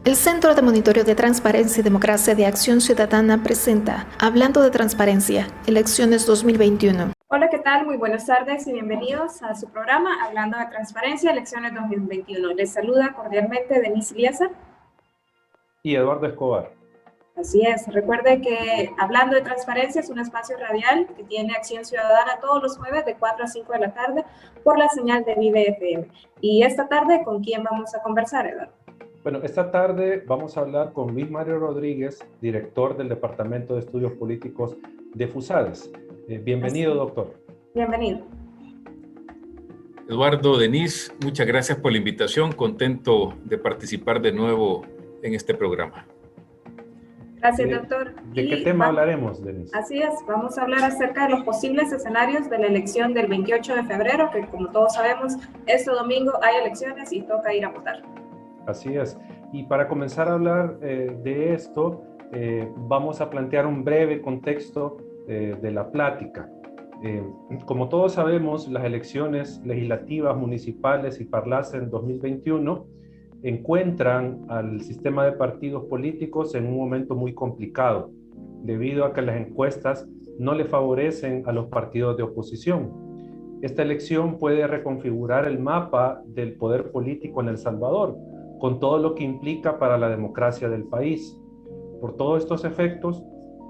El Centro de Monitoreo de Transparencia y Democracia de Acción Ciudadana presenta Hablando de Transparencia, Elecciones 2021. Hola, ¿qué tal? Muy buenas tardes y bienvenidos a su programa Hablando de Transparencia, Elecciones 2021. Les saluda cordialmente Denise Liesa y Eduardo Escobar. Así es, recuerde que Hablando de Transparencia es un espacio radial que tiene Acción Ciudadana todos los jueves de 4 a 5 de la tarde por la señal de Vive FM. Y esta tarde, ¿con quién vamos a conversar, Eduardo? Bueno, esta tarde vamos a hablar con Luis Mario Rodríguez, director del Departamento de Estudios Políticos de FUSADES. Bienvenido, doctor. Bienvenido. Eduardo, Denise, muchas gracias por la invitación. Contento de participar de nuevo en este programa. Gracias, doctor. ¿De qué tema hablaremos, Denise? Así es, vamos a hablar acerca de los posibles escenarios de la elección del 28 de febrero, que como todos sabemos, este domingo hay elecciones y toca ir a votar. Así es. Y para comenzar a hablar de esto, vamos a plantear un breve contexto de la plática. Como todos sabemos, las elecciones legislativas, municipales y parlaces en 2021 encuentran al sistema de partidos políticos en un momento muy complicado, debido a que las encuestas no le favorecen a los partidos de oposición. Esta elección puede reconfigurar el mapa del poder político en El Salvador, con todo lo que implica para la democracia del país. Por todos estos efectos,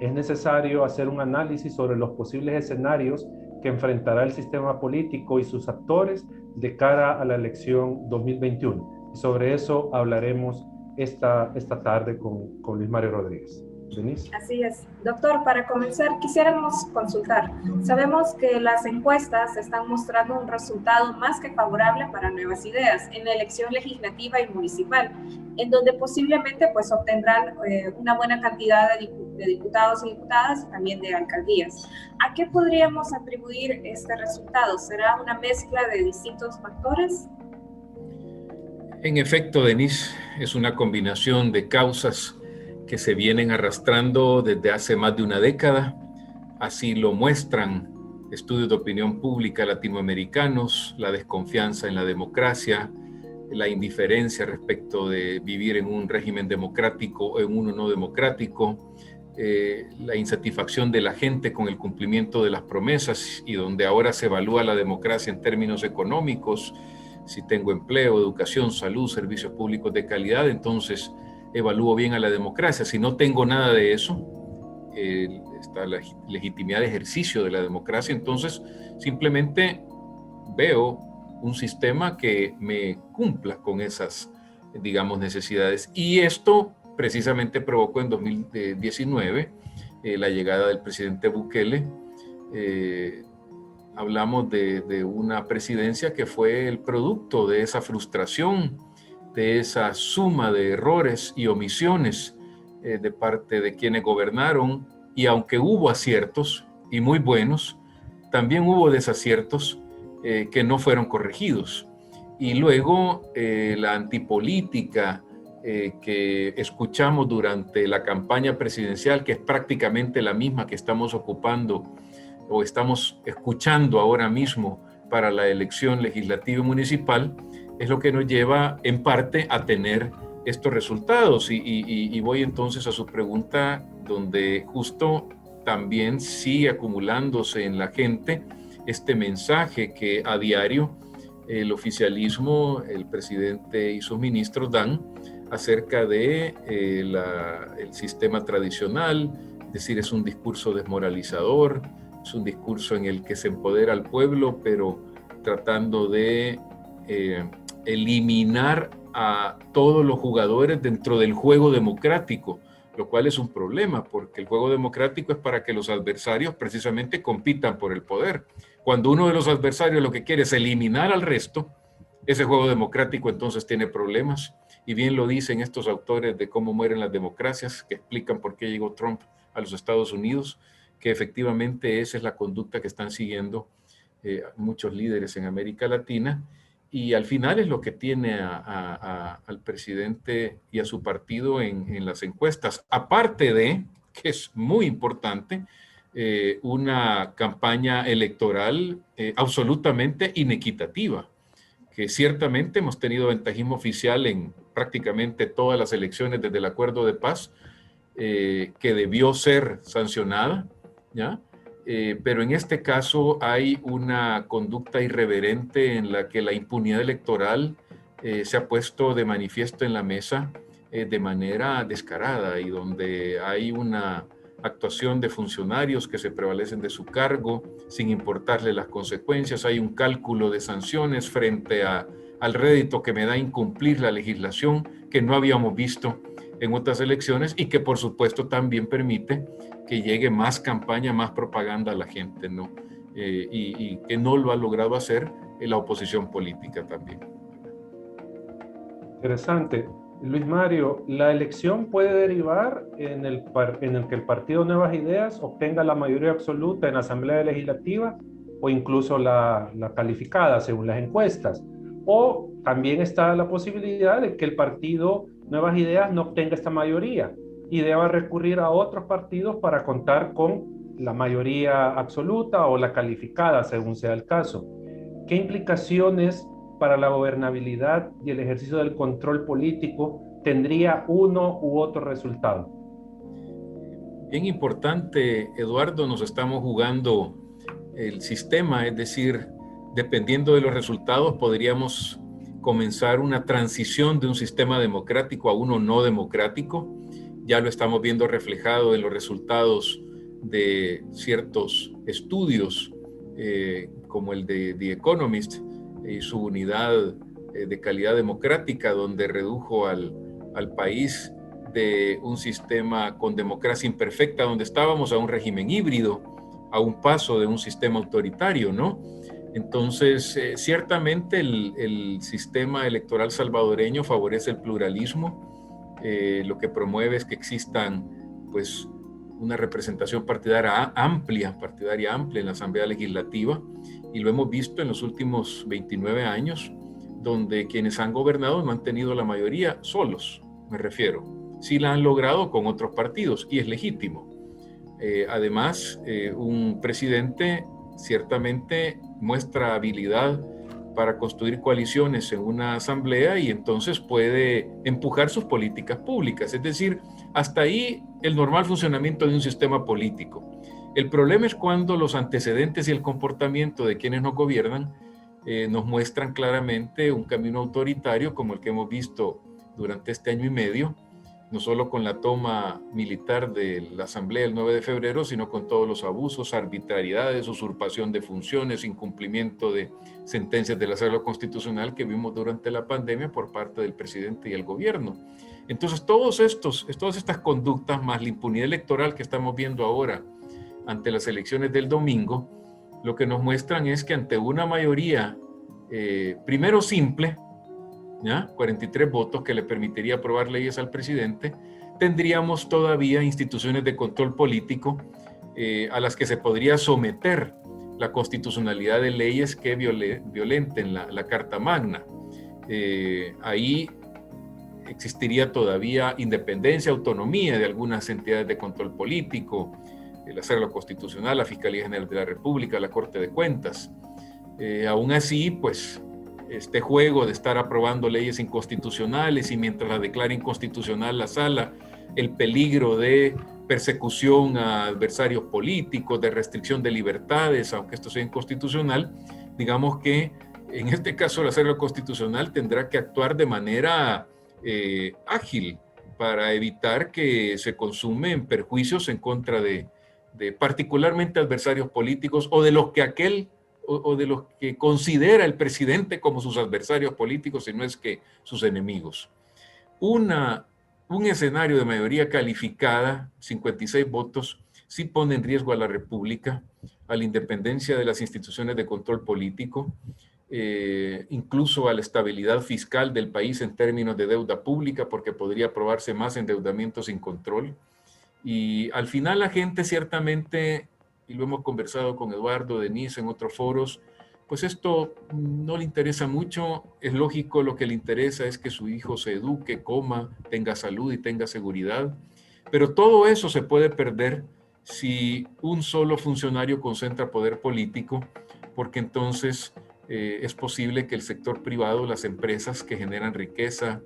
es necesario hacer un análisis sobre los posibles escenarios que enfrentará el sistema político y sus actores de cara a la elección 2021. Y sobre eso hablaremos esta tarde con Luis Mario Rodríguez. Denise. Así es. Doctor, para comenzar, quisiéramos consultar. Sabemos que las encuestas están mostrando un resultado más que favorable para Nuevas Ideas en la elección legislativa y municipal, en donde posiblemente pues obtendrán una buena cantidad de diputados y diputadas y también de alcaldías. ¿A qué podríamos atribuir este resultado? ¿Será una mezcla de distintos factores? En efecto, Denise, es una combinación de causas que se vienen arrastrando desde hace más de una década. Así lo muestran estudios de opinión pública latinoamericanos, la desconfianza en la democracia, la indiferencia respecto de vivir en un régimen democrático o en uno no democrático, la insatisfacción de la gente con el cumplimiento de las promesas y donde ahora se evalúa la democracia en términos económicos, si tengo empleo, educación, salud, servicios públicos de calidad, entonces evalúo bien a la democracia. Si no tengo nada de eso, está la legitimidad de ejercicio de la democracia, entonces simplemente veo un sistema que me cumpla con esas, digamos, necesidades. Y esto precisamente provocó en 2019 la llegada del presidente Bukele. Hablamos de una presidencia que fue el producto de esa frustración, de esa suma de errores y omisiones de parte de quienes gobernaron, y aunque hubo aciertos y muy buenos, también hubo desaciertos que no fueron corregidos. Y luego la antipolítica que escuchamos durante la campaña presidencial, que es prácticamente la misma que estamos ocupando o estamos escuchando ahora mismo para la elección legislativa y municipal, es lo que nos lleva en parte a tener estos resultados. Y voy entonces a su pregunta, donde justo también sigue acumulándose en la gente este mensaje que a diario el oficialismo, el presidente y sus ministros dan acerca de el sistema tradicional, es decir, es un discurso desmoralizador, es un discurso en el que se empodera al pueblo, pero tratando de eliminar a todos los jugadores dentro del juego democrático, lo cual es un problema, porque el juego democrático es para que los adversarios precisamente compitan por el poder. Cuando uno de los adversarios lo que quiere es eliminar al resto, ese juego democrático entonces tiene problemas. Y bien lo dicen estos autores de Cómo mueren las democracias, que explican por qué llegó Trump a los Estados Unidos, que efectivamente esa es la conducta que están siguiendo muchos líderes en América Latina. Y al final es lo que tiene al presidente y a su partido en las encuestas. Aparte de, que es muy importante, una campaña electoral absolutamente inequitativa, que ciertamente hemos tenido ventajismo oficial en prácticamente todas las elecciones desde el acuerdo de paz, que debió ser sancionada, ¿ya? Pero en este caso hay una conducta irreverente en la que la impunidad electoral se ha puesto de manifiesto en la mesa de manera descarada, y donde hay una actuación de funcionarios que se prevalecen de su cargo sin importarle las consecuencias. Hay un cálculo de sanciones frente al rédito que me da incumplir la legislación, que no habíamos visto en otras elecciones, y que por supuesto también permite que llegue más campaña, más propaganda a la gente, ¿no? Y que no lo ha logrado hacer la oposición política también. Interesante. Luis Mario, ¿la elección puede derivar en el que el Partido Nuevas Ideas obtenga la mayoría absoluta en la Asamblea Legislativa o incluso la calificada según las encuestas? O también está la posibilidad de que el Partido Nuevas Ideas no obtenga esta mayoría y deba recurrir a otros partidos para contar con la mayoría absoluta o la calificada, según sea el caso. ¿Qué implicaciones para la gobernabilidad y el ejercicio del control político tendría uno u otro resultado? Bien importante, Eduardo, nos estamos jugando el sistema, es decir, dependiendo de los resultados podríamos comenzar una transición de un sistema democrático a uno no democrático. Ya lo estamos viendo reflejado en los resultados de ciertos estudios, como el de The Economist y su unidad de calidad democrática, donde redujo al país de un sistema con democracia imperfecta, donde estábamos, a un régimen híbrido, a un paso de un sistema autoritario, ¿no? Entonces, ciertamente el sistema electoral salvadoreño favorece el pluralismo. Lo que promueve es que existan, pues, una representación partidaria amplia en la Asamblea Legislativa, y lo hemos visto en los últimos 29 años, donde quienes han gobernado no han tenido la mayoría solos, me refiero. Sí la han logrado con otros partidos, y es legítimo. Además, un presidente ciertamente muestra habilidad para construir coaliciones en una asamblea, y entonces puede empujar sus políticas públicas. Es decir, hasta ahí el normal funcionamiento de un sistema político. El problema es cuando los antecedentes y el comportamiento de quienes nos gobiernan nos muestran claramente un camino autoritario, como el que hemos visto durante este año y medio, no solo con la toma militar de la Asamblea el 9 de febrero, sino con todos los abusos, arbitrariedades, usurpación de funciones, incumplimiento de sentencias de la Sala Constitucional que vimos durante la pandemia por parte del presidente y el gobierno. Entonces, todas estas conductas, más la impunidad electoral que estamos viendo ahora ante las elecciones del domingo, lo que nos muestran es que ante una mayoría, primero simple, ¿ya? 43 votos que le permitiría aprobar leyes al presidente, tendríamos todavía instituciones de control político a las que se podría someter la constitucionalidad de leyes que violenten la Carta Magna. Ahí existiría todavía independencia, autonomía de algunas entidades de control político, la Sala Constitucional, la Fiscalía General de la República, la Corte de Cuentas. Aún así, pues, este juego de estar aprobando leyes inconstitucionales, y mientras la declara inconstitucional la Sala, el peligro de persecución a adversarios políticos, de restricción de libertades, aunque esto sea inconstitucional, digamos que en este caso la Sala Constitucional tendrá que actuar de manera ágil para evitar que se consumen perjuicios en contra de particularmente adversarios políticos, o de los que considera el presidente como sus adversarios políticos, si no es que sus enemigos. Un escenario de mayoría calificada, 56 votos, sí pone en riesgo a la República, a la independencia de las instituciones de control político, incluso a la estabilidad fiscal del país en términos de deuda pública, porque podría aprobarse más endeudamiento sin control. Y al final la gente ciertamente, y lo hemos conversado con Eduardo, Denise en otros foros, pues esto no le interesa mucho. Es lógico, lo que le interesa es que su hijo se eduque, coma, tenga salud y tenga seguridad. Pero todo eso se puede perder si un solo funcionario concentra poder político, porque entonces es posible que el sector privado, las empresas que generan riqueza,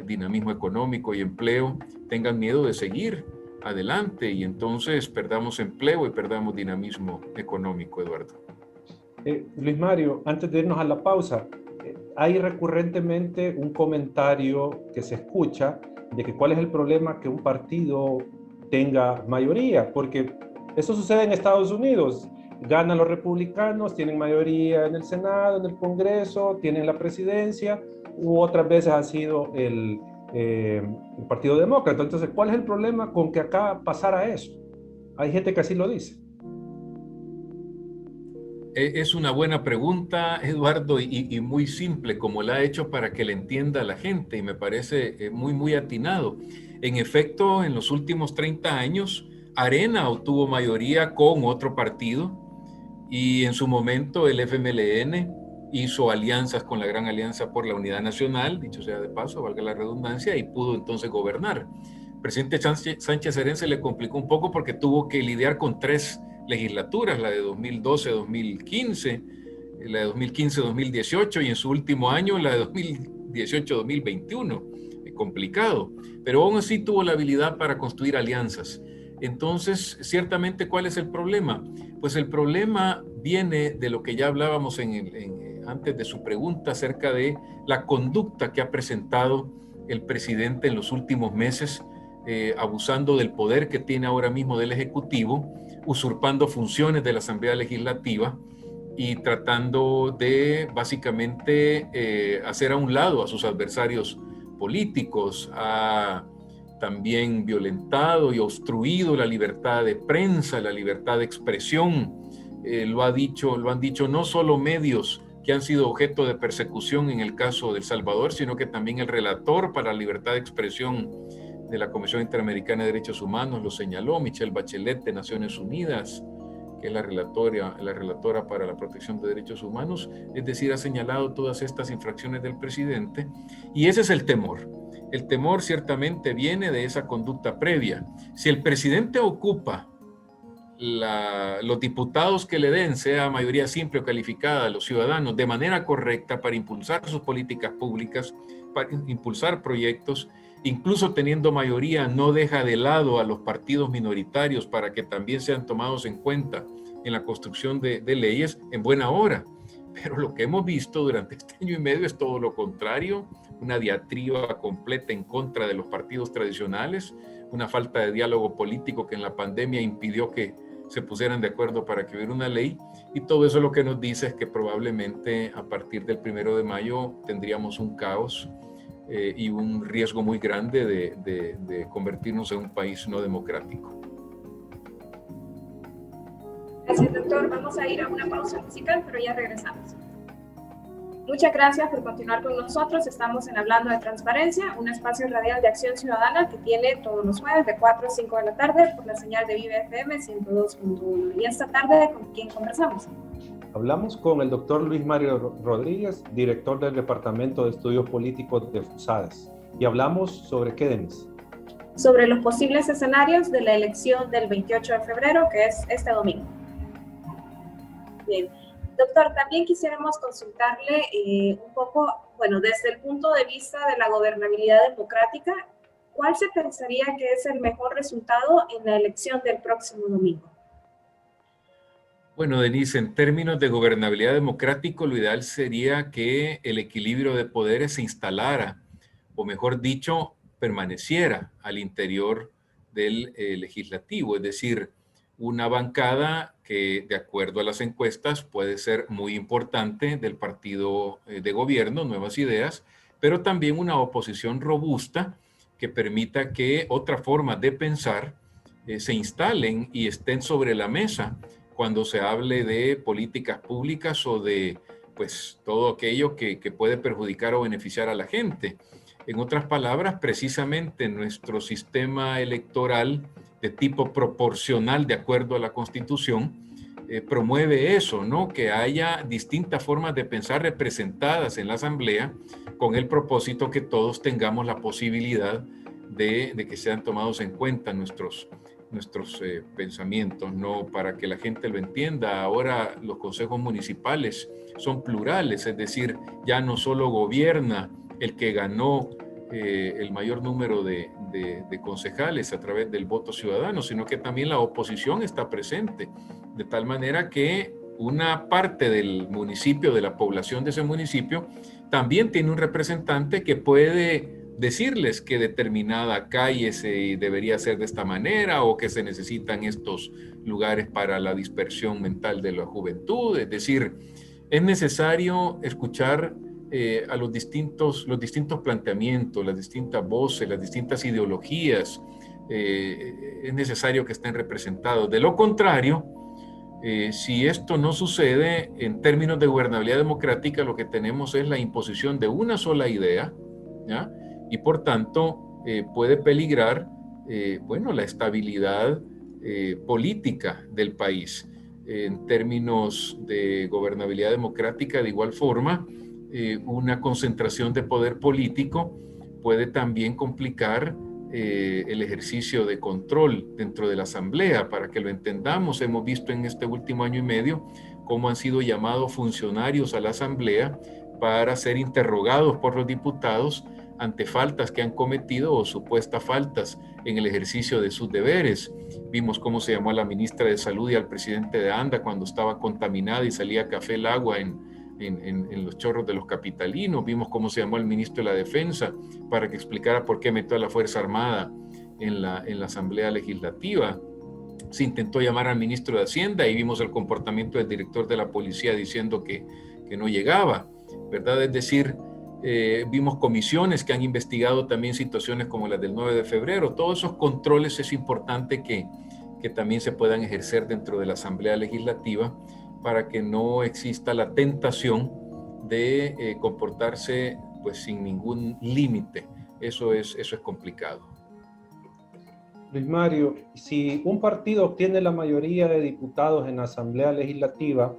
dinamismo económico y empleo, tengan miedo de seguir adelante y entonces perdamos empleo y perdamos dinamismo económico, Eduardo. Luis Mario, antes de irnos a la pausa, hay recurrentemente un comentario que se escucha de que cuál es el problema que un partido tenga mayoría, porque eso sucede en Estados Unidos. Ganan los republicanos, tienen mayoría en el Senado, en el Congreso, tienen la presidencia, u otras veces ha sido el Partido Demócrata. Entonces, ¿cuál es el problema con que acá pasara eso? Hay gente que así lo dice. Es una buena pregunta, Eduardo, y muy simple, como la ha hecho para que le entienda a la gente, y me parece muy atinado. En efecto, en los últimos 30 años, Arena obtuvo mayoría con otro partido, y en su momento el FMLN hizo alianzas con la Gran Alianza por la Unidad Nacional, dicho sea de paso, valga la redundancia, y pudo entonces gobernar. El presidente Sánchez Serén se le complicó un poco porque tuvo que lidiar con 3 legislaturas, la de 2012-2015, la de 2015-2018 y en su último año la de 2018-2021. Complicado, pero aún así tuvo la habilidad para construir alianzas. Entonces, ciertamente, ¿cuál es el problema? Pues el problema viene de lo que ya hablábamos antes de su pregunta acerca de la conducta que ha presentado el presidente en los últimos meses, abusando del poder que tiene ahora mismo del Ejecutivo, usurpando funciones de la Asamblea Legislativa y tratando de básicamente hacer a un lado a sus adversarios políticos. Ha también violentado y obstruido la libertad de prensa, la libertad de expresión. Lo han dicho no solo medios que han sido objeto de persecución en el caso de El Salvador, sino que también el relator para la libertad de expresión de la Comisión Interamericana de Derechos Humanos lo señaló, Michelle Bachelet de Naciones Unidas, que es la relatora para la protección de derechos humanos, es decir, ha señalado todas estas infracciones del presidente, y ese es el temor. El temor ciertamente viene de esa conducta previa. Si el presidente ocupa los diputados que le den, sea mayoría simple o calificada, los ciudadanos, de manera correcta para impulsar sus políticas públicas, para impulsar proyectos, incluso teniendo mayoría, no deja de lado a los partidos minoritarios para que también sean tomados en cuenta en la construcción de leyes en buena hora. Pero lo que hemos visto durante este año y medio es todo lo contrario, una diatriba completa en contra de los partidos tradicionales, una falta de diálogo político que en la pandemia impidió que se pusieran de acuerdo para que hubiera una ley, y todo eso lo que nos dice es que probablemente a partir del 1 de mayo tendríamos un caos y un riesgo muy grande de convertirnos en un país no democrático. Gracias, doctor. Vamos a ir a una pausa musical, pero ya regresamos. Muchas gracias por continuar con nosotros. Estamos en Hablando de Transparencia, un espacio radial de acción ciudadana que tiene todos los jueves de 4 a 5 de la tarde por la señal de Vive FM 102.1. Y esta tarde, ¿con quién conversamos? Hablamos con el doctor Luis Mario Rodríguez, director del Departamento de Estudios Políticos de FUSADES. Y hablamos sobre qué, Denise. Sobre los posibles escenarios de la elección del 28 de febrero, que es este domingo. Bien. Doctor, también quisiéramos consultarle un poco, bueno, desde el punto de vista de la gobernabilidad democrática, ¿cuál se pensaría que es el mejor resultado en la elección del próximo domingo? Bueno, Denise, en términos de gobernabilidad democrática, lo ideal sería que el equilibrio de poderes se instalara, o mejor dicho, permaneciera al interior del legislativo, es decir, una bancada que, de acuerdo a las encuestas, puede ser muy importante del partido de gobierno, Nuevas Ideas, pero también una oposición robusta que permita que otras formas de pensar se instalen y estén sobre la mesa cuando se hable de políticas públicas o de pues, todo aquello que puede perjudicar o beneficiar a la gente. En otras palabras, precisamente nuestro sistema electoral de tipo proporcional de acuerdo a la Constitución promueve eso, ¿no? Que haya distintas formas de pensar representadas en la Asamblea con el propósito que todos tengamos la posibilidad de que sean tomados en cuenta nuestros pensamientos, ¿no? Para que la gente lo entienda, ahora los consejos municipales son plurales, es decir, ya no solo gobierna el que ganó el mayor número de concejales a través del voto ciudadano, sino que también la oposición está presente, de tal manera que una parte del municipio, de la población de ese municipio, también tiene un representante que puede decirles que determinada calle debería ser de esta manera o que se necesitan estos lugares para la dispersión mental de la juventud. Es decir, es necesario escuchar a los distintos planteamientos, las distintas voces, las distintas ideologías. Es necesario que estén representados. De lo contrario, si esto no sucede, en términos de gobernabilidad democrática, lo que tenemos es la imposición de una sola idea, ¿ya? Y por tanto puede peligrar la estabilidad política del país. En términos de gobernabilidad democrática, de igual forma, una concentración de poder político puede también complicar el ejercicio de control dentro de la Asamblea. Para que lo entendamos, hemos visto en este último año y medio cómo han sido llamados funcionarios a la Asamblea para ser interrogados por los diputados ante faltas que han cometido o supuestas faltas en el ejercicio de sus deberes. Vimos cómo se llamó a la ministra de Salud y al presidente de ANDA cuando estaba contaminada y salía café el agua en los chorros de los capitalinos. Vimos cómo se llamó al ministro de la Defensa para que explicara por qué metió a la Fuerza Armada en la Asamblea Legislativa. Se intentó llamar al ministro de Hacienda y vimos el comportamiento del director de la policía diciendo que no llegaba, ¿verdad? Es decir, vimos comisiones que han investigado también situaciones como las del 9 de febrero. Todos esos controles es importante que también se puedan ejercer dentro de la Asamblea Legislativa para que no exista la tentación de comportarse pues sin ningún límite. Eso es complicado. Luis Mario, si un partido obtiene la mayoría de diputados en la Asamblea Legislativa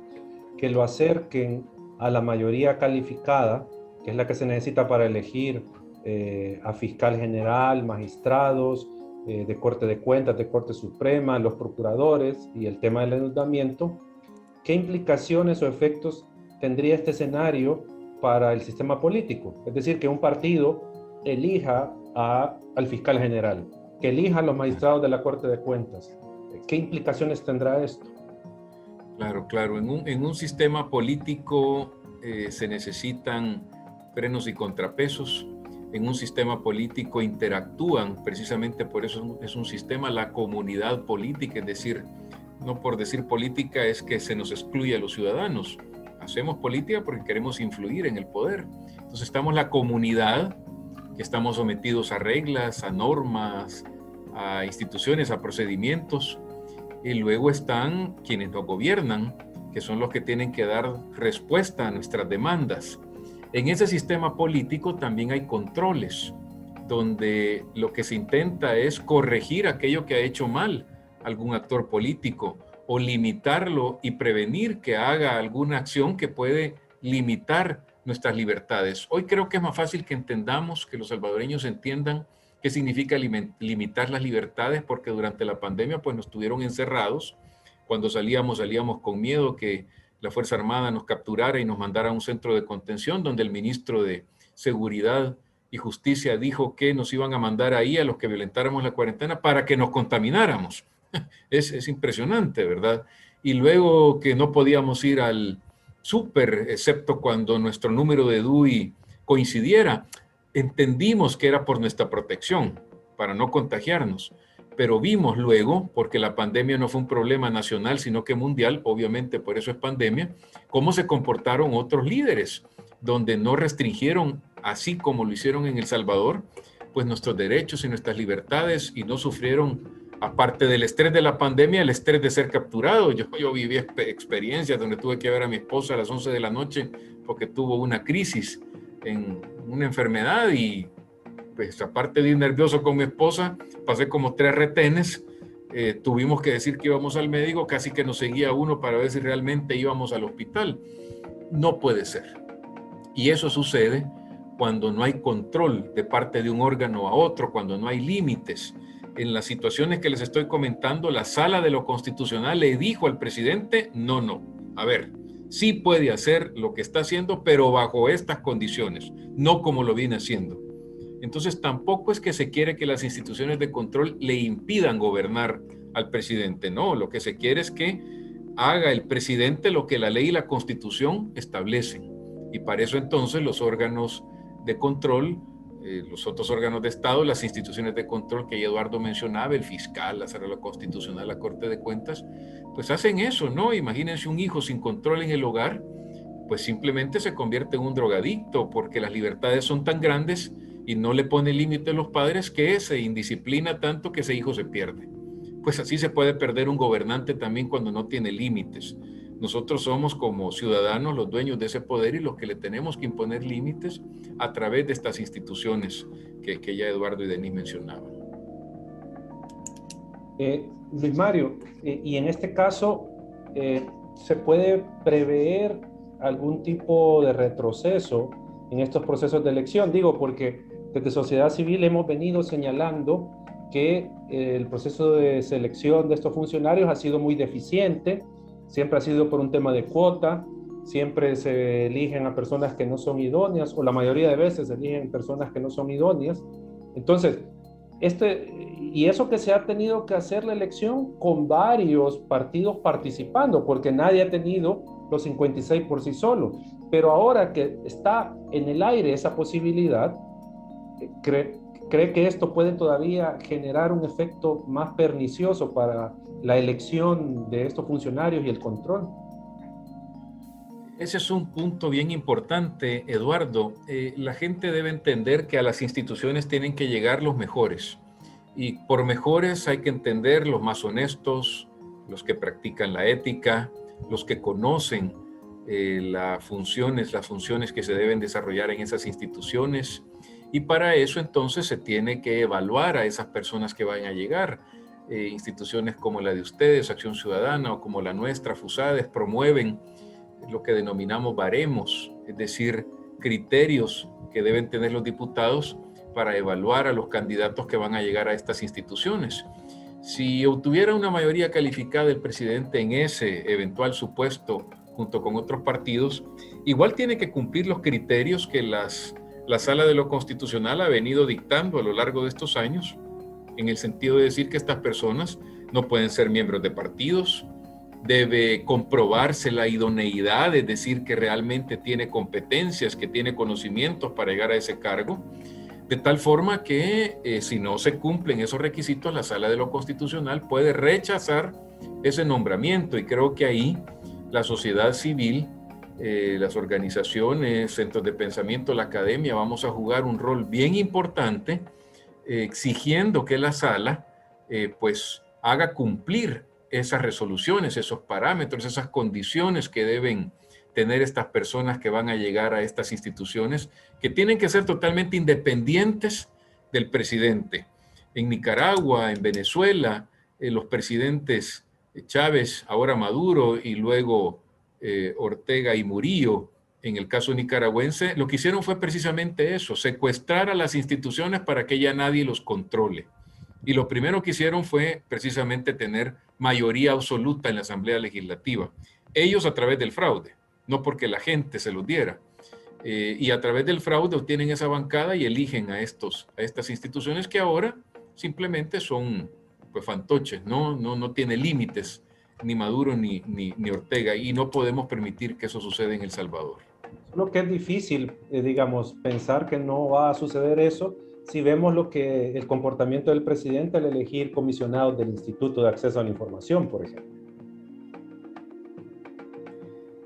que lo acerquen a la mayoría calificada, que es la que se necesita para elegir a fiscal general, magistrados, de Corte de Cuentas, de Corte Suprema, los procuradores y el tema del endeudamiento, ¿qué implicaciones o efectos tendría este escenario para el sistema político? Es decir, que un partido elija al fiscal general, que elija a los magistrados de la Corte de Cuentas. ¿Qué implicaciones tendrá esto? Claro. En un sistema político se necesitan frenos y contrapesos. En un sistema político interactúan, precisamente por eso es un sistema, la comunidad política, es decir, no por decir política es que se nos excluye a los ciudadanos. Hacemos política porque queremos influir en el poder. Entonces estamos la comunidad, que estamos sometidos a reglas, a normas, a instituciones, a procedimientos, y luego están quienes nos gobiernan, que son los que tienen que dar respuesta a nuestras demandas. En ese sistema político también hay controles, donde lo que se intenta es corregir aquello que ha hecho mal algún actor político o limitarlo y prevenir que haga alguna acción que puede limitar nuestras libertades. Hoy creo que es más fácil que entendamos, que los salvadoreños entiendan qué significa limitar las libertades, porque durante la pandemia pues nos tuvieron encerrados. Cuando salíamos con miedo que la Fuerza Armada nos capturara y nos mandara a un centro de contención, donde el ministro de Seguridad y Justicia dijo que nos iban a mandar ahí a los que violentáramos la cuarentena para que nos contamináramos. Es impresionante, ¿verdad? Y luego que no podíamos ir al súper, excepto cuando nuestro número de DUI coincidiera, entendimos que era por nuestra protección, para no contagiarnos. Pero vimos luego, porque la pandemia no fue un problema nacional, sino que mundial, obviamente por eso es pandemia, cómo se comportaron otros líderes, donde no restringieron, así como lo hicieron en El Salvador, pues nuestros derechos y nuestras libertades, y no sufrieron, aparte del estrés de la pandemia, el estrés de ser capturado. Yo viví experiencias donde tuve que ver a mi esposa a las 11 de la noche porque tuvo una crisis en una enfermedad y pues aparte de ir nervioso con mi esposa, pasé como 3 retenes, tuvimos que decir que íbamos al médico, casi que nos seguía uno para ver si realmente íbamos al hospital. No puede ser. Y eso sucede cuando no hay control de parte de un órgano a otro, cuando no hay límites. En las situaciones que les estoy comentando, la Sala de lo Constitucional le dijo al presidente, no, a ver, sí puede hacer lo que está haciendo, pero bajo estas condiciones, no como lo viene haciendo. Entonces tampoco es que se quiere que las instituciones de control le impidan gobernar al presidente, no, lo que se quiere es que haga el presidente lo que la ley y la Constitución establecen. Y para eso entonces los órganos de control, los otros órganos de Estado, las instituciones de control que Eduardo mencionaba, el fiscal, la Sala Constitucional, la Corte de Cuentas, pues hacen eso, ¿no? Imagínense un hijo sin control en el hogar, pues simplemente se convierte en un drogadicto porque las libertades son tan grandes y no le pone límite a los padres que se indisciplina tanto que ese hijo se pierde. Pues así se puede perder un gobernante también cuando no tiene límites. Nosotros somos como ciudadanos los dueños de ese poder y los que le tenemos que imponer límites a través de estas instituciones que ya Eduardo y Denis mencionaban. Luis Mario, y en este caso, ¿se puede prever algún tipo de retroceso en estos procesos de elección? Digo, porque desde sociedad civil hemos venido señalando que el proceso de selección de estos funcionarios ha sido muy deficiente, siempre ha sido por un tema de cuota, siempre se eligen a personas que no son idóneas, o la mayoría de veces se eligen personas que no son idóneas. Entonces, y eso que se ha tenido que hacer la elección con varios partidos participando, porque nadie ha tenido los 56 por sí solo. Pero ahora que está en el aire esa posibilidad, ¿cree que esto puede todavía generar un efecto más pernicioso para la elección de estos funcionarios y el control? Ese es un punto bien importante, Eduardo. La gente debe entender que a las instituciones tienen que llegar los mejores. Y por mejores hay que entender los más honestos, los que practican la ética, los que conocen las funciones que se deben desarrollar en esas instituciones. Y para eso entonces se tiene que evaluar a esas personas que vayan a llegar. Instituciones como la de ustedes, Acción Ciudadana, o como la nuestra, FUSADES, promueven lo que denominamos baremos, es decir, criterios que deben tener los diputados para evaluar a los candidatos que van a llegar a estas instituciones. Si obtuviera una mayoría calificada el presidente en ese eventual supuesto junto con otros partidos, igual tiene que cumplir los criterios que la Sala de lo Constitucional ha venido dictando a lo largo de estos años, en el sentido de decir que estas personas no pueden ser miembros de partidos, debe comprobarse la idoneidad, es decir, que realmente tiene competencias, que tiene conocimientos para llegar a ese cargo, de tal forma que si no se cumplen esos requisitos, la Sala de lo Constitucional puede rechazar ese nombramiento. Y creo que ahí la sociedad civil, las organizaciones, centros de pensamiento, la academia, vamos a jugar un rol bien importante, exigiendo que la Sala pues haga cumplir esas resoluciones, esos parámetros, esas condiciones que deben tener estas personas que van a llegar a estas instituciones, que tienen que ser totalmente independientes del presidente. En Nicaragua, en Venezuela, los presidentes Chávez, ahora Maduro, y luego Ortega y Murillo, en el caso nicaragüense, lo que hicieron fue precisamente eso, secuestrar a las instituciones para que ya nadie los controle. Y lo primero que hicieron fue precisamente tener mayoría absoluta en la Asamblea Legislativa. Ellos a través del fraude, no porque la gente se los diera. Y a través del fraude obtienen esa bancada y eligen a estas instituciones que ahora simplemente son pues fantoches, no tiene límites ni Maduro ni Ortega, y no podemos permitir que eso suceda en El Salvador. Solo que es difícil, digamos, pensar que no va a suceder eso si vemos el comportamiento del presidente al elegir comisionados del Instituto de Acceso a la Información, por ejemplo.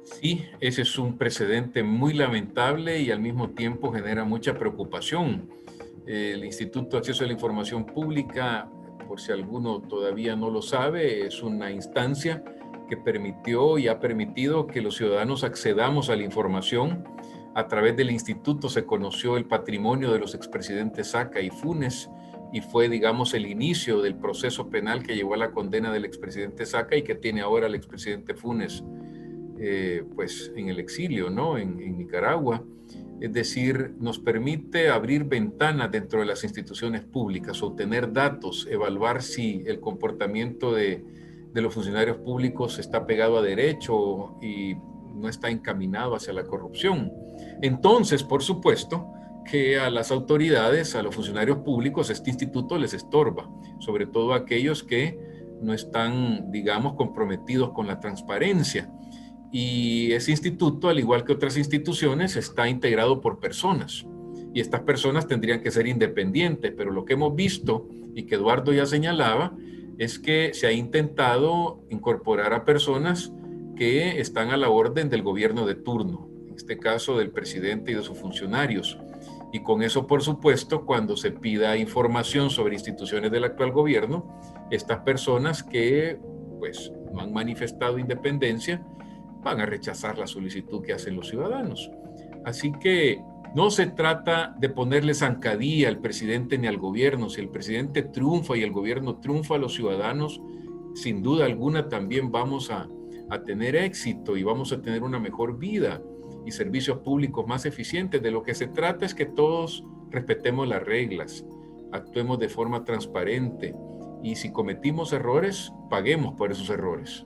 Sí, ese es un precedente muy lamentable y al mismo tiempo genera mucha preocupación. El Instituto de Acceso a la Información Pública, por si alguno todavía no lo sabe, es una instancia que permitió y ha permitido que los ciudadanos accedamos a la información. A través del instituto se conoció el patrimonio de los expresidentes Saca y Funes, y fue, digamos, el inicio del proceso penal que llevó a la condena del expresidente Saca y que tiene ahora el expresidente Funes pues en el exilio, ¿no? En Nicaragua. Es decir, nos permite abrir ventanas dentro de las instituciones públicas, obtener datos, evaluar si el comportamiento de los funcionarios públicos está pegado a derecho y no está encaminado hacia la corrupción. Entonces, por supuesto, que a las autoridades, a los funcionarios públicos, este instituto les estorba, sobre todo a aquellos que no están, digamos, comprometidos con la transparencia. Y ese instituto, al igual que otras instituciones, está integrado por personas. Y estas personas tendrían que ser independientes, pero lo que hemos visto, y que Eduardo ya señalaba, es que se ha intentado incorporar a personas que están a la orden del gobierno de turno, en este caso del presidente y de sus funcionarios. Y con eso, por supuesto, cuando se pida información sobre instituciones del actual gobierno, estas personas que pues no han manifestado independencia van a rechazar la solicitud que hacen los ciudadanos. Así que no se trata de ponerle zancadilla al presidente ni al gobierno. Si el presidente triunfa y el gobierno triunfa, los ciudadanos, sin duda alguna, también vamos a tener éxito y vamos a tener una mejor vida y servicios públicos más eficientes. De lo que se trata es que todos respetemos las reglas, actuemos de forma transparente y si cometimos errores, paguemos por esos errores.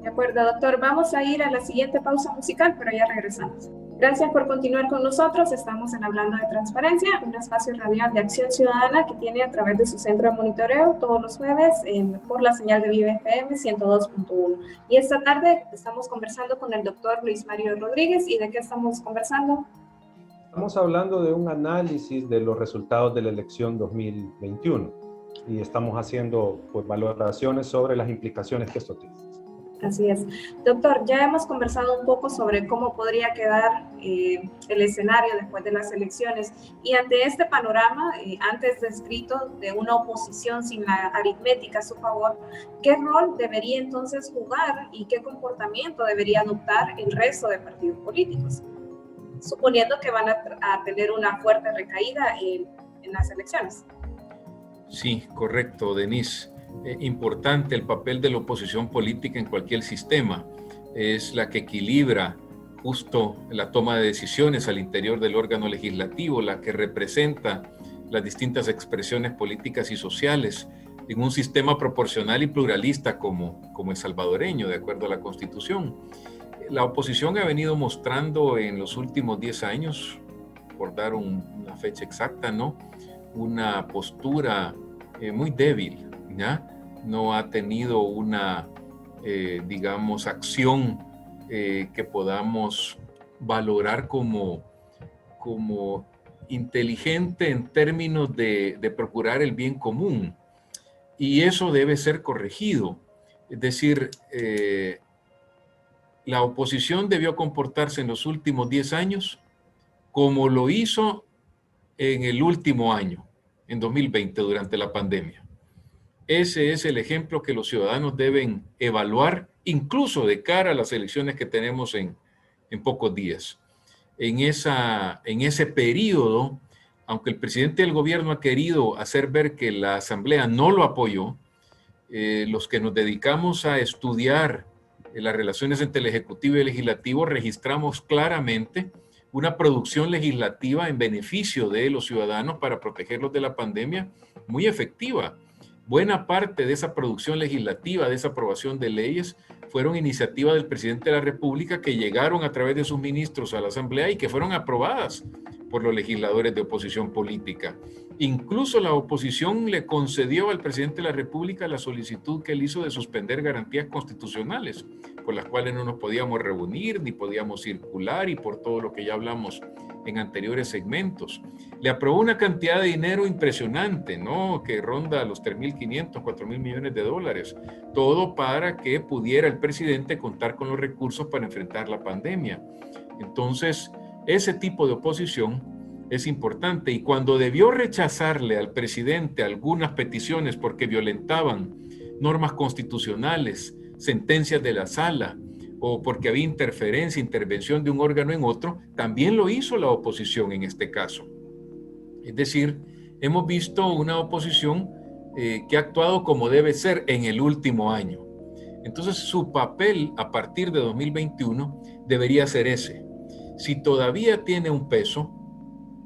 De acuerdo, doctor. Vamos a ir a la siguiente pausa musical, pero ya regresamos. Gracias por continuar con nosotros. Estamos en Hablando de Transparencia, un espacio radial de acción ciudadana que tiene a través de su centro de monitoreo todos los jueves por la señal de Vive FM 102.1. Y esta tarde estamos conversando con el doctor Luis Mario Rodríguez. ¿Y de qué estamos conversando? Estamos hablando de un análisis de los resultados de la elección 2021 y estamos haciendo pues, valoraciones sobre las implicaciones que esto tiene. Así es. Doctor, ya hemos conversado un poco sobre cómo podría quedar el escenario después de las elecciones y ante este panorama, antes descrito de una oposición sin la aritmética a su favor, ¿qué rol debería entonces jugar y qué comportamiento debería adoptar el resto de partidos políticos? Suponiendo que van a tener una fuerte recaída en las elecciones. Sí, correcto, Denise. Importante el papel de la oposición política en cualquier sistema. Es la que equilibra justo la toma de decisiones al interior del órgano legislativo, la que representa las distintas expresiones políticas y sociales en un sistema proporcional y pluralista como el salvadoreño, de acuerdo a la Constitución. La oposición ha venido mostrando en los últimos 10 años, por dar una fecha exacta, ¿no?, una postura muy débil, ¿ya? No ha tenido una, digamos, acción que podamos valorar como inteligente en términos de procurar el bien común. Y eso debe ser corregido. Es decir, la oposición debió comportarse en los últimos 10 años como lo hizo en el último año, en 2020, durante la pandemia. Ese es el ejemplo que los ciudadanos deben evaluar, incluso de cara a las elecciones que tenemos en pocos días. En ese periodo, aunque el presidente del gobierno ha querido hacer ver que la Asamblea no lo apoyó, los que nos dedicamos a estudiar las relaciones entre el Ejecutivo y el Legislativo registramos claramente una producción legislativa en beneficio de los ciudadanos para protegerlos de la pandemia muy efectiva. Buena parte de esa producción legislativa, de esa aprobación de leyes, fueron iniciativas del presidente de la República que llegaron a través de sus ministros a la Asamblea y que fueron aprobadas por los legisladores de oposición política. Incluso la oposición le concedió al presidente de la República la solicitud que él hizo de suspender garantías constitucionales, por las cuales no nos podíamos reunir ni podíamos circular y por todo lo que ya hablamos en anteriores segmentos. Le aprobó una cantidad de dinero impresionante, ¿no?, que ronda los 3.500, 4.000 millones de dólares, todo para que pudiera el presidente contar con los recursos para enfrentar la pandemia. Entonces, ese tipo de oposición es importante y cuando debió rechazarle al presidente algunas peticiones porque violentaban normas constitucionales, sentencias de la sala o porque había intervención de un órgano en otro, también lo hizo la oposición en este caso. Es decir, hemos visto una oposición que ha actuado como debe ser en el último año. Entonces, su papel a partir de 2021 debería ser ese. Si todavía tiene un peso,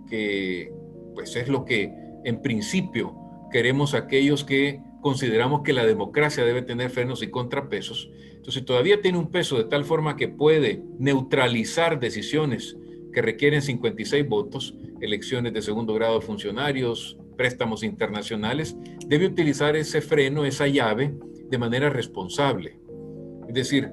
que pues es lo que en principio queremos aquellos que consideramos que la democracia debe tener frenos y contrapesos, entonces todavía tiene un peso de tal forma que puede neutralizar decisiones que requieren 56 votos, elecciones de segundo grado de funcionarios, préstamos internacionales, debe utilizar ese freno, esa llave, de manera responsable. Es decir,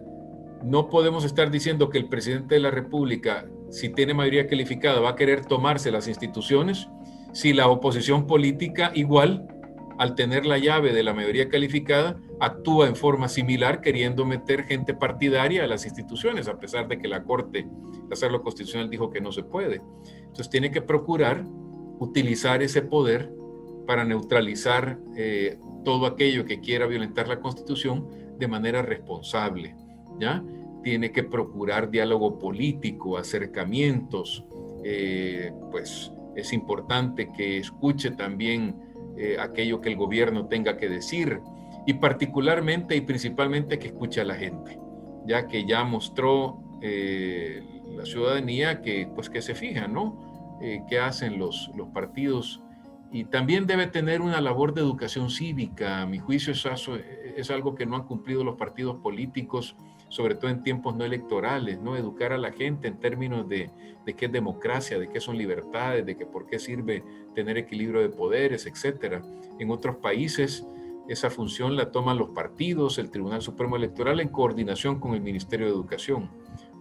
no podemos estar diciendo que el presidente de la República, si tiene mayoría calificada, va a querer tomarse las instituciones, si la oposición política igual, al tener la llave de la mayoría calificada, actúa en forma similar queriendo meter gente partidaria a las instituciones, a pesar de que la Corte, la Sala Constitucional dijo que no se puede. Entonces tiene que procurar utilizar ese poder para neutralizar todo aquello que quiera violentar la Constitución de manera responsable, ¿ya? Tiene que procurar diálogo político, acercamientos, pues es importante que escuche también aquello que el gobierno tenga que decir, y particularmente y principalmente que escuche a la gente, ya que ya mostró la ciudadanía que, pues, que se fija, ¿no? ¿Qué hacen los partidos? Y también debe tener una labor de educación cívica. A mi juicio es algo que no han cumplido los partidos políticos, sobre todo en tiempos no electorales, ¿no? Educar a la gente en términos de qué es democracia, de qué son libertades, de que por qué sirve tener equilibrio de poderes, etc. En otros países esa función la toman los partidos, el Tribunal Supremo Electoral, en coordinación con el Ministerio de Educación.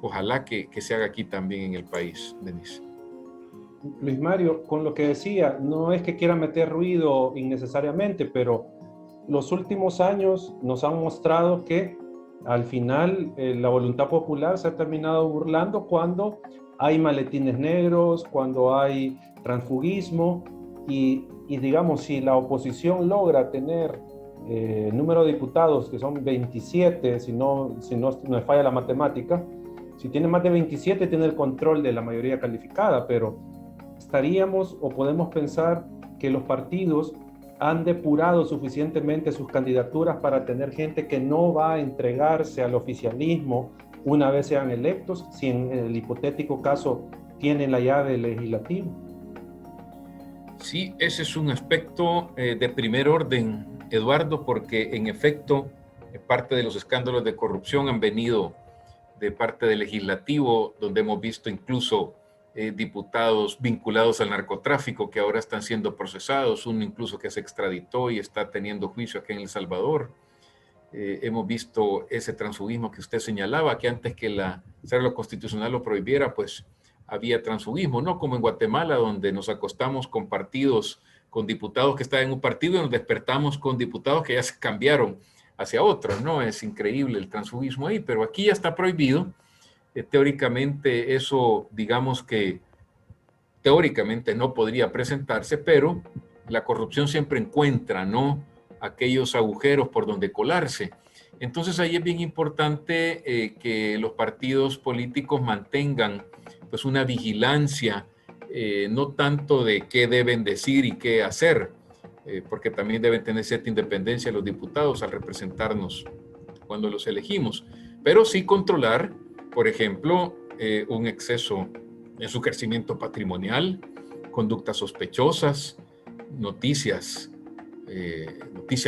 Ojalá que se haga aquí también en el país, Denise. Luis Mario, con lo que decía, no es que quiera meter ruido innecesariamente, pero los últimos años nos han mostrado que al final la voluntad popular se ha terminado burlando cuando hay maletines negros, cuando hay transfugismo y digamos, si la oposición logra tener número de diputados que son 27, si no me falla la matemática, si tiene más de 27 tiene el control de la mayoría calificada, pero estaríamos o podemos pensar que los partidos han depurado suficientemente sus candidaturas para tener gente que no va a entregarse al oficialismo una vez sean electos, si en el hipotético caso tienen la llave legislativa. Sí, ese es un aspecto de primer orden, Eduardo, porque en efecto parte de los escándalos de corrupción han venido de parte del legislativo, donde hemos visto incluso diputados vinculados al narcotráfico que ahora están siendo procesados, uno incluso que se extraditó y está teniendo juicio aquí en El Salvador. Hemos visto ese transfugismo que usted señalaba, que antes que la Sala Constitucional lo prohibiera, pues había transfugismo, no como en Guatemala, donde nos acostamos con partidos, con diputados que estaban en un partido y nos despertamos con diputados que ya se cambiaron hacia otros, ¿no? Es increíble el transfugismo ahí, pero aquí ya está prohibido. Teóricamente eso, digamos que teóricamente no podría presentarse, pero la corrupción siempre encuentra, ¿no?, aquellos agujeros por donde colarse. Entonces ahí es bien importante que los partidos políticos mantengan pues una vigilancia, no tanto de qué deben decir y qué hacer, porque también deben tener cierta independencia los diputados al representarnos cuando los elegimos, pero sí controlar, por ejemplo, un exceso en su crecimiento patrimonial, conductas sospechosas, noticias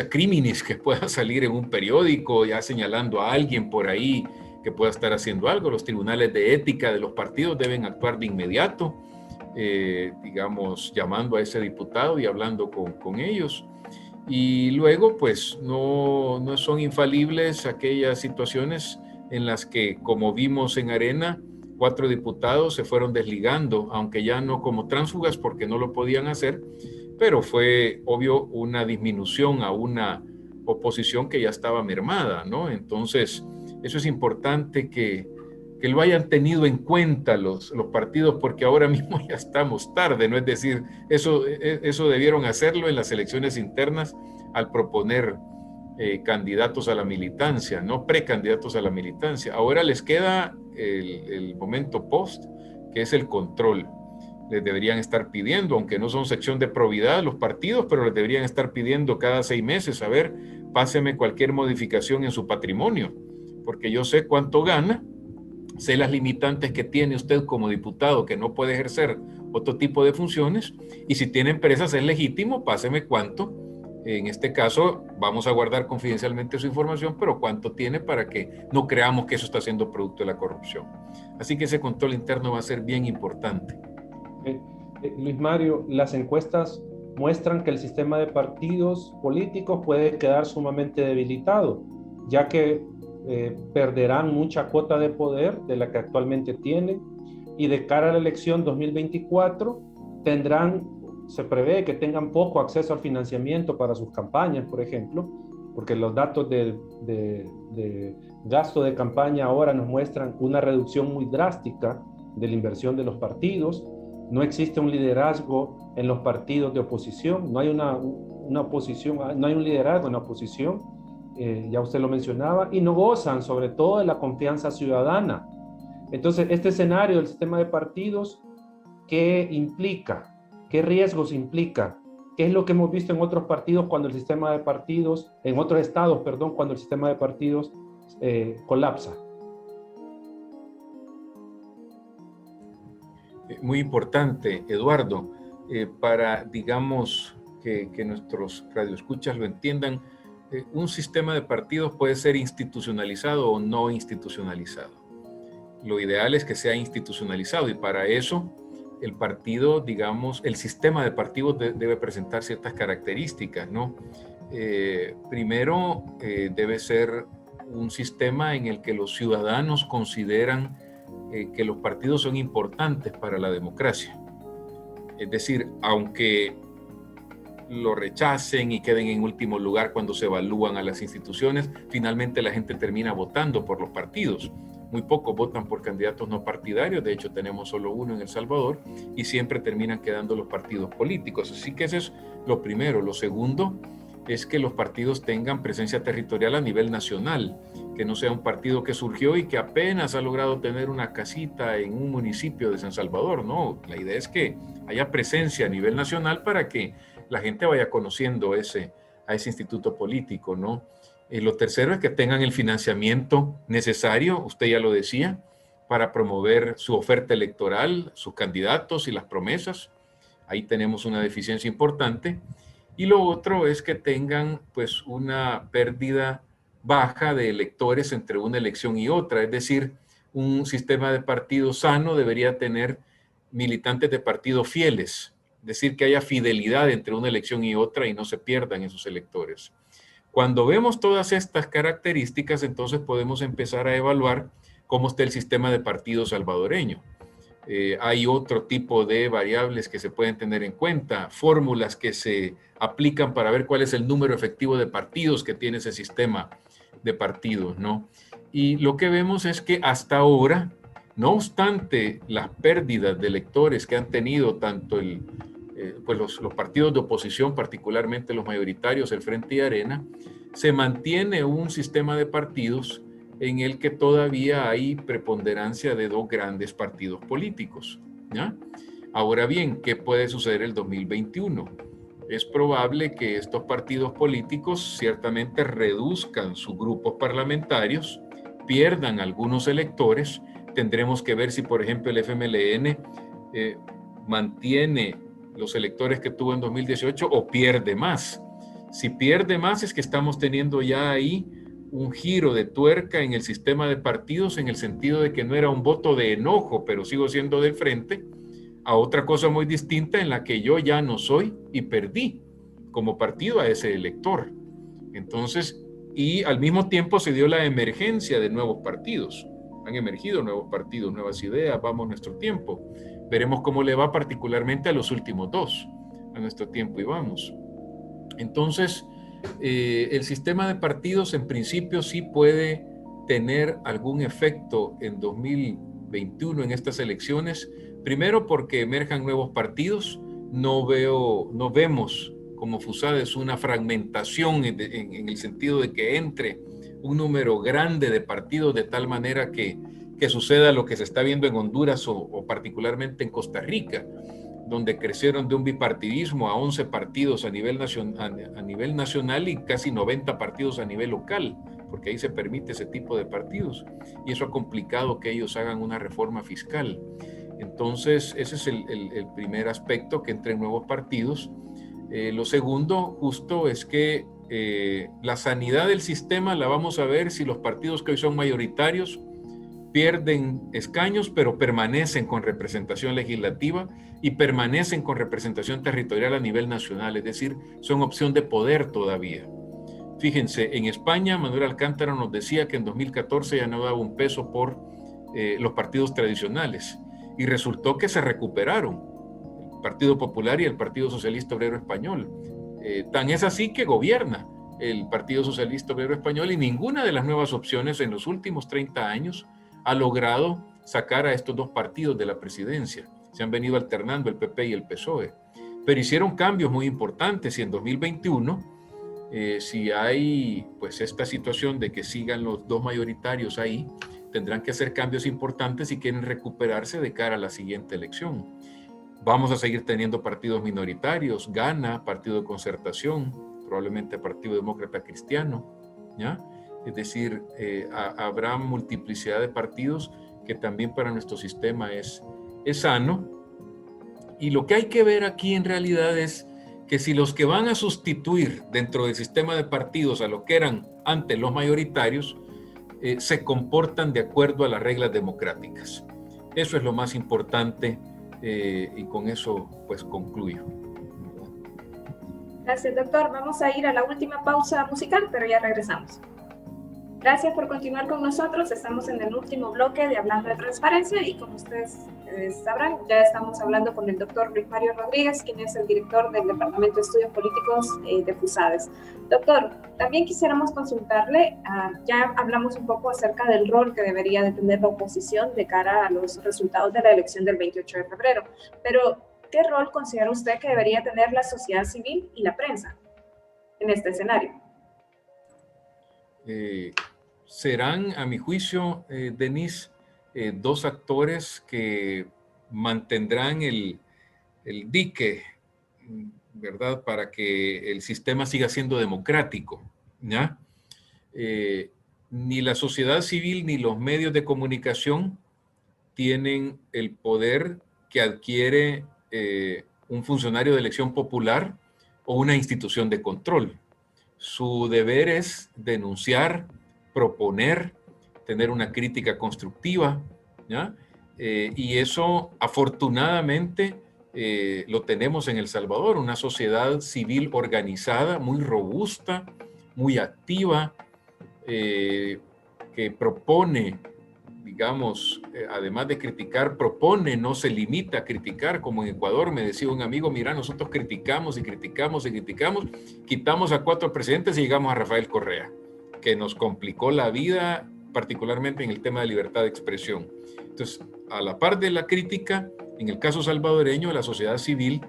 criminis que pueda salir en un periódico ya señalando a alguien por ahí que pueda estar haciendo algo. Los tribunales de ética de los partidos deben actuar de inmediato, digamos, llamando a ese diputado y hablando con ellos. Y luego, pues, no son infalibles aquellas situaciones en las que, como vimos en Arena, 4 diputados se fueron desligando, aunque ya no como tránsfugas porque no lo podían hacer, pero fue obvio una disminución a una oposición que ya estaba mermada, ¿no? Entonces, eso es importante que lo hayan tenido en cuenta los partidos, porque ahora mismo ya estamos tarde, ¿no? Es decir, eso debieron hacerlo en las elecciones internas al proponer candidatos a la militancia, no precandidatos a la militancia. Ahora les queda el momento post, que es el control. Les deberían estar pidiendo, aunque no son sección de probidad los partidos, pero les deberían estar pidiendo cada 6 meses, a ver, páseme cualquier modificación en su patrimonio, porque yo sé cuánto gana, sé las limitantes que tiene usted como diputado que no puede ejercer otro tipo de funciones, y si tiene empresas es legítimo, páseme cuánto. En este caso vamos a guardar confidencialmente su información, pero cuánto tiene para que no creamos que eso está siendo producto de la corrupción. Así que ese control interno va a ser bien importante. Luis Mario, las encuestas muestran que el sistema de partidos políticos puede quedar sumamente debilitado, ya que perderán mucha cuota de poder de la que actualmente tienen, y de cara a la elección 2024 se prevé que tengan poco acceso al financiamiento para sus campañas, por ejemplo, porque los datos de gasto de campaña ahora nos muestran una reducción muy drástica de la inversión de los partidos. No existe un liderazgo en los partidos de oposición, no hay una oposición, no hay un liderazgo en la oposición, ya usted lo mencionaba, y no gozan sobre todo de la confianza ciudadana. Entonces, este escenario del sistema de partidos, ¿qué implica? ¿Qué riesgos implica? ¿Qué es lo que hemos visto en otros partidos cuando el sistema de partidos, en otros estados, perdón, cuando el sistema de partidos colapsa? Muy importante, Eduardo, para, digamos, que nuestros radioescuchas lo entiendan, un sistema de partidos puede ser institucionalizado o no institucionalizado. Lo ideal es que sea institucionalizado, y para eso el partido, digamos, el sistema de partidos debe presentar ciertas características, ¿no? Primero, debe ser un sistema en el que los ciudadanos consideran que los partidos son importantes para la democracia. Es decir, aunque lo rechacen y queden en último lugar cuando se evalúan a las instituciones, finalmente la gente termina votando por los partidos. Muy pocos votan por candidatos no partidarios, de hecho tenemos solo uno en El Salvador, y siempre terminan quedando los partidos políticos. Así que eso es lo primero. Lo segundo es que los partidos tengan presencia territorial a nivel nacional, que no sea un partido que surgió y que apenas ha logrado tener una casita en un municipio de San Salvador. No, la idea es que haya presencia a nivel nacional para que la gente vaya conociendo a ese instituto político, ¿no? Lo tercero es que tengan el financiamiento necesario, usted ya lo decía, para promover su oferta electoral, sus candidatos y las promesas. Ahí tenemos una deficiencia importante. Y lo otro es que tengan, pues, una pérdida baja de electores entre una elección y otra. Es decir, un sistema de partido sano debería tener militantes de partido fieles. Es decir, que haya fidelidad entre una elección y otra y no se pierdan esos electores. Cuando vemos todas estas características, entonces podemos empezar a evaluar cómo está el sistema de partido salvadoreño. Hay otro tipo de variables que se pueden tener en cuenta, fórmulas que se aplican para ver cuál es el número efectivo de partidos que tiene ese sistema de partidos, ¿no? Y lo que vemos es que hasta ahora, no obstante las pérdidas de electores que han tenido tanto pues los partidos de oposición, particularmente los mayoritarios, el Frente y Arena, se mantiene un sistema de partidos en el que todavía hay preponderancia de dos grandes partidos políticos, ¿ya? Ahora bien, ¿qué puede suceder el 2021? Es probable que estos partidos políticos ciertamente reduzcan sus grupos parlamentarios, pierdan algunos electores. Tendremos que ver si, por ejemplo, el FMLN mantiene los electores que tuvo en 2018 o pierde más. Si pierde más es que estamos teniendo ya ahí un giro de tuerca en el sistema de partidos, en el sentido de que no era un voto de enojo, pero sigo siendo del frente, a otra cosa muy distinta en la que yo ya no soy y perdí como partido a ese elector. Entonces, y al mismo tiempo se dio la emergencia de nuevos partidos. Han emergido nuevos partidos, nuevas ideas, vamos nuestro tiempo. Veremos cómo le va particularmente a los últimos dos, a nuestro tiempo y vamos. Entonces, el sistema de partidos en principio sí puede tener algún efecto en 2021 en estas elecciones. Primero porque emerjan nuevos partidos. No vemos como FUSADES una fragmentación en el sentido de que entre un número grande de partidos de tal manera que suceda lo que se está viendo en Honduras o particularmente en Costa Rica, donde crecieron de un bipartidismo a 11 partidos a nivel nacional y casi 90 partidos a nivel local, porque ahí se permite ese tipo de partidos. Y eso ha complicado que ellos hagan una reforma fiscal. Entonces, ese es el primer aspecto, que entren nuevos partidos. Lo segundo, justo, es que la sanidad del sistema la vamos a ver si los partidos que hoy son mayoritarios pierden escaños, pero permanecen con representación legislativa y permanecen con representación territorial a nivel nacional, es decir, son opción de poder todavía. Fíjense, en España, Manuel Alcántara nos decía que en 2014 ya no daba un peso por los partidos tradicionales, y resultó que se recuperaron el Partido Popular y el Partido Socialista Obrero Español. Tan es así que gobierna el Partido Socialista Obrero Español, y ninguna de las nuevas opciones en los últimos 30 años ha logrado sacar a estos dos partidos de la presidencia. Se han venido alternando el PP y el PSOE, pero hicieron cambios muy importantes, y en 2021, si hay pues esta situación de que sigan los dos mayoritarios ahí, tendrán que hacer cambios importantes si quieren recuperarse de cara a la siguiente elección. Vamos a seguir teniendo partidos minoritarios, Gana, Partido de Concertación, probablemente Partido Demócrata Cristiano, ¿ya? Es decir, habrá multiplicidad de partidos que también para nuestro sistema es sano. Y lo que hay que ver aquí en realidad es que si los que van a sustituir dentro del sistema de partidos a lo que eran antes los mayoritarios, se comportan de acuerdo a las reglas democráticas. Eso es lo más importante, y con eso pues concluyo. Gracias, doctor. Vamos a ir a la última pausa musical, pero ya regresamos. Gracias por continuar con nosotros. Estamos en el último bloque de Hablando de Transparencia, y como ustedes sabrán, ya estamos hablando con el doctor Luis Mario Rodríguez, quien es el director del Departamento de Estudios Políticos de FUSADES. Doctor, también quisiéramos consultarle, ya hablamos un poco acerca del rol que debería de tener la oposición de cara a los resultados de la elección del 28 de febrero, pero ¿qué rol considera usted que debería tener la sociedad civil y la prensa en este escenario? Serán, a mi juicio, Denise, dos actores que mantendrán el dique, ¿verdad?, para que el sistema siga siendo democrático, ¿ya? Ni la sociedad civil ni los medios de comunicación tienen el poder que adquiere un funcionario de elección popular o una institución de control. Su deber es denunciar, proponer, tener una crítica constructiva, ¿ya? Y eso afortunadamente lo tenemos en El Salvador, una sociedad civil organizada, muy robusta, muy activa, que propone, digamos, además de criticar, propone, no se limita a criticar, como en Ecuador me decía un amigo, mira, nosotros criticamos y criticamos y criticamos, quitamos a 4 presidentes y llegamos a Rafael Correa, que nos complicó la vida, particularmente en el tema de libertad de expresión. Entonces, a la par de la crítica, en el caso salvadoreño, la sociedad civil,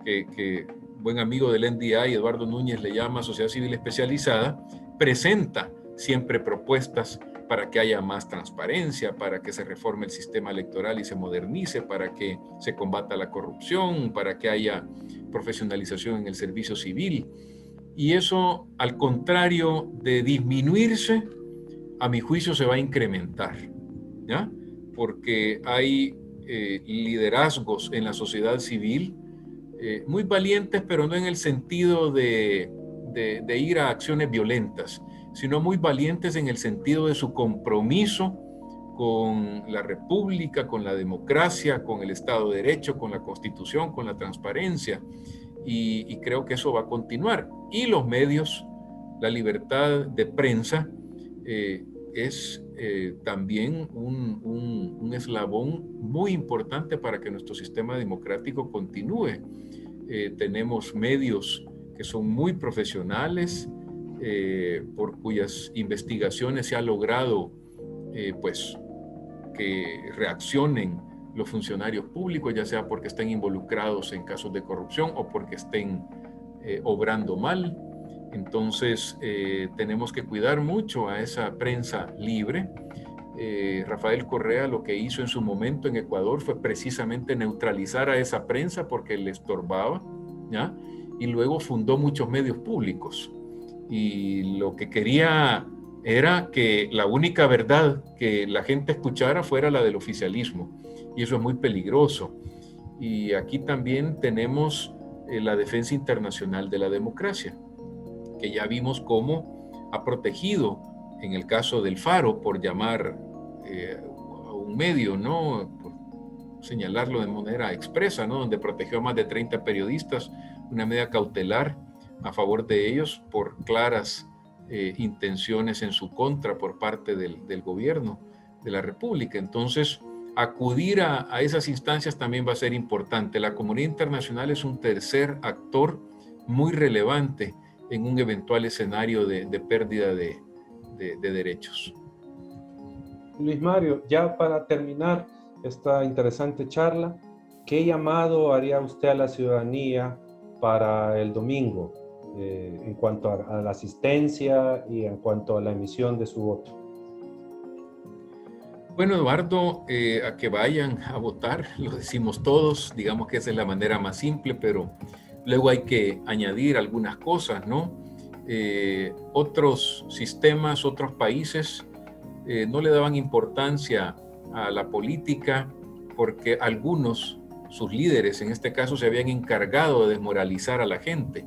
que buen amigo del NDI, Eduardo Núñez, le llama sociedad civil especializada, presenta siempre propuestas para que haya más transparencia, para que se reforme el sistema electoral y se modernice, para que se combata la corrupción, para que haya profesionalización en el servicio civil. Y eso, al contrario de disminuirse, a mi juicio se va a incrementar, ¿ya? Porque hay liderazgos en la sociedad civil muy valientes, pero no en el sentido de ir a acciones violentas, sino muy valientes en el sentido de su compromiso con la república, con la democracia, con el Estado de Derecho, con la Constitución, con la transparencia. Y creo que eso va a continuar. Y los medios, la libertad de prensa es también un eslabón muy importante para que nuestro sistema democrático continúe. Tenemos medios que son muy profesionales, por cuyas investigaciones se ha logrado pues que reaccionen los funcionarios públicos, ya sea porque estén involucrados en casos de corrupción o porque estén obrando mal. Entonces tenemos que cuidar mucho a esa prensa libre. Rafael Correa lo que hizo en su momento en Ecuador fue precisamente neutralizar a esa prensa porque le estorbaba, ¿ya? Y luego fundó muchos medios públicos. Y lo que quería era que la única verdad que la gente escuchara fuera la del oficialismo. Y eso es muy peligroso. Y aquí también tenemos la defensa internacional de la democracia, que ya vimos cómo ha protegido, en el caso del Faro, por llamar medio, ¿no? Por señalarlo de manera expresa, ¿no? Donde protegió a más de 30 periodistas, una medida cautelar a favor de ellos por claras intenciones en su contra por parte del gobierno de la República. Entonces, acudir a esas instancias también va a ser importante. La comunidad internacional es un tercer actor muy relevante en un eventual escenario de pérdida de derechos. Luis Mario, ya para terminar esta interesante charla, ¿qué llamado haría usted a la ciudadanía para el domingo en cuanto a la asistencia y en cuanto a la emisión de su voto? Bueno, Eduardo, a que vayan a votar, lo decimos todos, digamos que esa es la manera más simple, pero luego hay que añadir algunas cosas, ¿no? Otros sistemas, otros países no le daban importancia a la política porque algunos, sus líderes en este caso, se habían encargado de desmoralizar a la gente.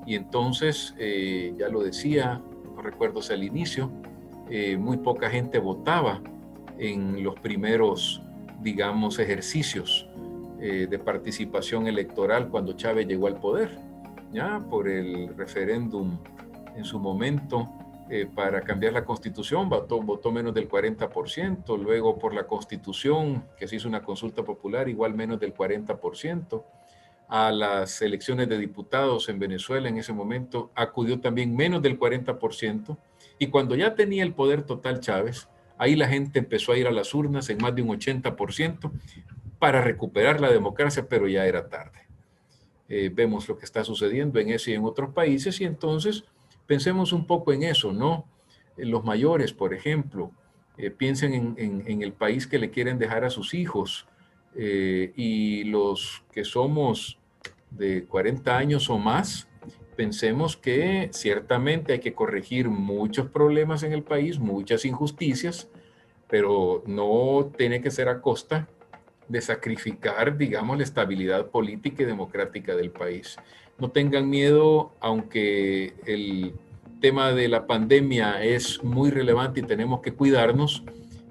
Y entonces, ya lo decía, no recuerdo si al inicio, muy poca gente votaba en los primeros, digamos, ejercicios de participación electoral cuando Chávez llegó al poder, ya por el referéndum en su momento para cambiar la Constitución, votó menos del 40%, luego por la Constitución, que se hizo una consulta popular, igual menos del 40%, a las elecciones de diputados en Venezuela en ese momento acudió también menos del 40%, y cuando ya tenía el poder total Chávez, ahí la gente empezó a ir a las urnas en más de un 80% para recuperar la democracia, pero ya era tarde. Vemos lo que está sucediendo en ese y en otros países, y entonces pensemos un poco en eso, ¿no? Los mayores, por ejemplo, piensen en el país que le quieren dejar a sus hijos, y los que somos de 40 años o más, pensemos que ciertamente hay que corregir muchos problemas en el país, muchas injusticias, pero no tiene que ser a costa de sacrificar, digamos, la estabilidad política y democrática del país. No tengan miedo, aunque el tema de la pandemia es muy relevante y tenemos que cuidarnos,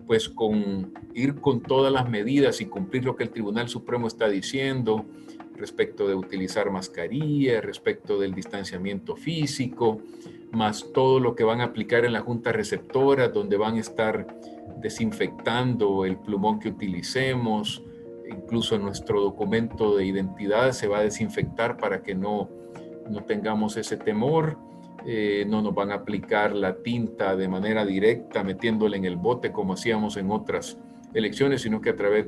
pues con ir con todas las medidas y cumplir lo que el Tribunal Supremo está diciendo respecto de utilizar mascarilla, respecto del distanciamiento físico, más todo lo que van a aplicar en la junta receptora, donde van a estar desinfectando el plumón que utilicemos, incluso nuestro documento de identidad se va a desinfectar para que no tengamos ese temor. No nos van a aplicar la tinta de manera directa metiéndole en el bote como hacíamos en otras elecciones, sino que a través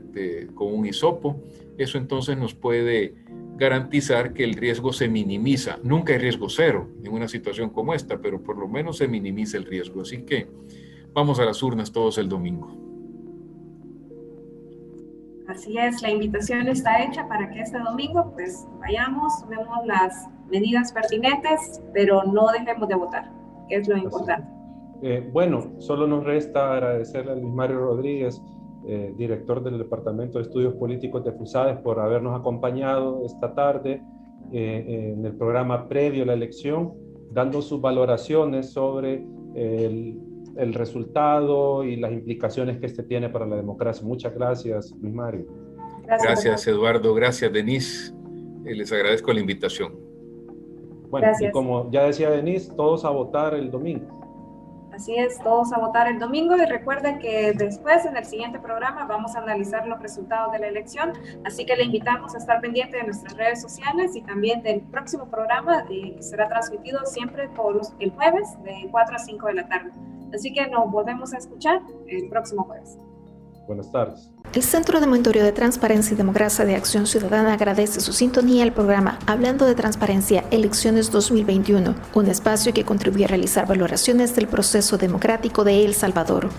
con un hisopo. Eso entonces nos puede garantizar que el riesgo se minimiza. Nunca hay riesgo cero en una situación como esta, pero por lo menos se minimiza el riesgo. Así que vamos a las urnas todos el domingo. Así es, la invitación está hecha para que este domingo pues vayamos, tomemos las medidas pertinentes, pero no dejemos de votar, que es lo importante. Bueno, solo nos resta agradecerle a Luis Mario Rodríguez, director del Departamento de Estudios Políticos de FUSADES, por habernos acompañado esta tarde en el programa previo a la elección, dando sus valoraciones sobre el resultado y las implicaciones que este tiene para la democracia. Muchas gracias, Luis Mario. Gracias, Eduardo. Gracias, Denise. Les agradezco la invitación. Bueno, gracias. Y como ya decía Denise, todos a votar el domingo. Así es, todos a votar el domingo, y recuerden que después en el siguiente programa vamos a analizar los resultados de la elección, así que le invitamos a estar pendiente de nuestras redes sociales y también del próximo programa que será transmitido siempre el jueves de 4 a 5 de la tarde. Así que nos volvemos a escuchar el próximo jueves. Buenas tardes. El Centro de Monitoreo de Transparencia y Democracia de Acción Ciudadana agradece su sintonía al programa Hablando de Transparencia, Elecciones 2021, un espacio que contribuye a realizar valoraciones del proceso democrático de El Salvador.